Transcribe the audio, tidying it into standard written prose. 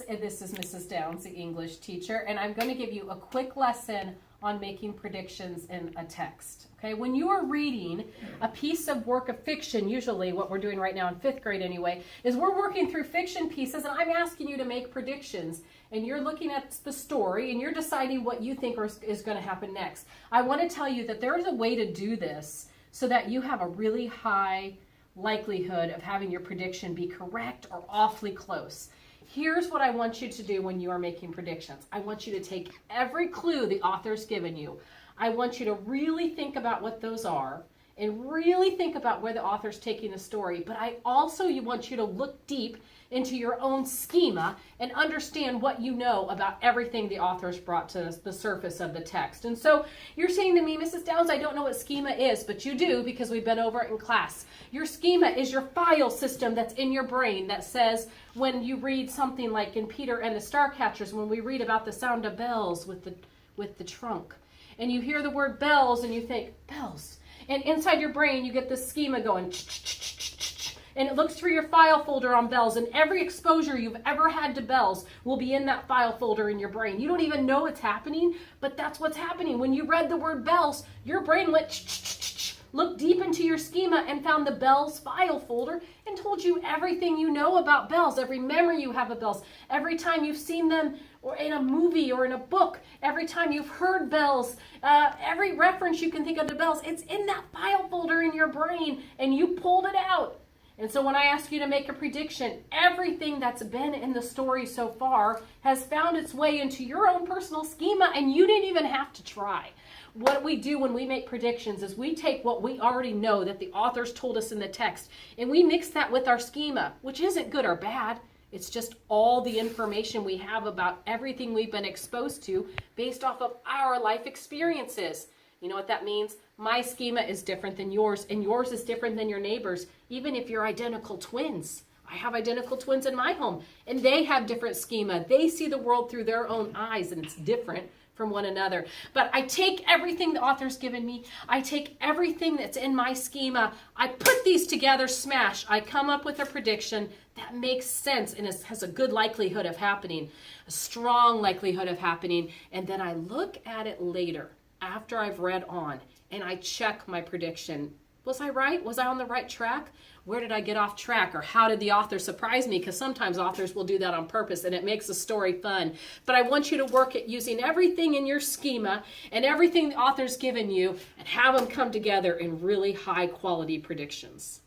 This is Mrs. Downs, the English teacher, and I'm going to give you a quick lesson on making predictions in a text. Okay, when you are reading a piece of work of fiction, usually what we're doing right now in 5th grade anyway, is we're working through fiction pieces and I'm asking you to make predictions. And you're looking at the story and you're deciding what you think is going to happen next. I want to tell you that there is a way to do this so that you have a really high likelihood of having your prediction be correct or awfully close. Here's what I want you to do when you are making predictions. I want you to take every clue the author's given you. I want you to really think about what those are and really think about where the author's taking the story. But I also want you to look deep into your own schema and understand what you know about everything the author's brought to the surface of the text. And so you're saying to me, Mrs. Downs, I don't know what schema is, but you do because we've been over it in class. Your schema is your file system that's in your brain that says when you read something like in Peter and the Starcatchers, when we read about the sound of bells with the trunk, and you hear the word bells and you think, bells. And inside your brain, you get this schema going, and it looks through your file folder on bells, and every exposure you've ever had to bells will be in that file folder in your brain. You don't even know it's happening, but that's what's happening. When you read the word bells, your brain went, looked deep into your schema and found the bells file folder and told you everything you know about bells, every memory you have of bells, every time you've seen them or in a movie or in a book, every time you've heard bells, every reference you can think of to bells, it's in that file folder in your brain and you pulled it out. And so when I ask you to make a prediction, everything that's been in the story so far has found its way into your own personal schema and you didn't even have to try. What we do when we make predictions is we take what we already know that the authors told us in the text and we mix that with our schema, which isn't good or bad. It's just all the information we have about everything we've been exposed to based off of our life experiences. You know what that means? My schema is different than yours, and yours is different than your neighbor's, even if you're identical twins. I have identical twins in my home, and they have different schema. They see the world through their own eyes, and it's different from one another. But I take everything the author's given me. I take everything that's in my schema. I put these together, smash. I come up with a prediction that makes sense and has a good likelihood of happening, a strong likelihood of happening. And then I look at it later after I've read on and I check my prediction. Was I right? Was I on the right track? Where did I get off track? Or how did the author surprise me? Because sometimes authors will do that on purpose and it makes the story fun. But I want you to work at using everything in your schema and everything the author's given you and have them come together in really high quality predictions.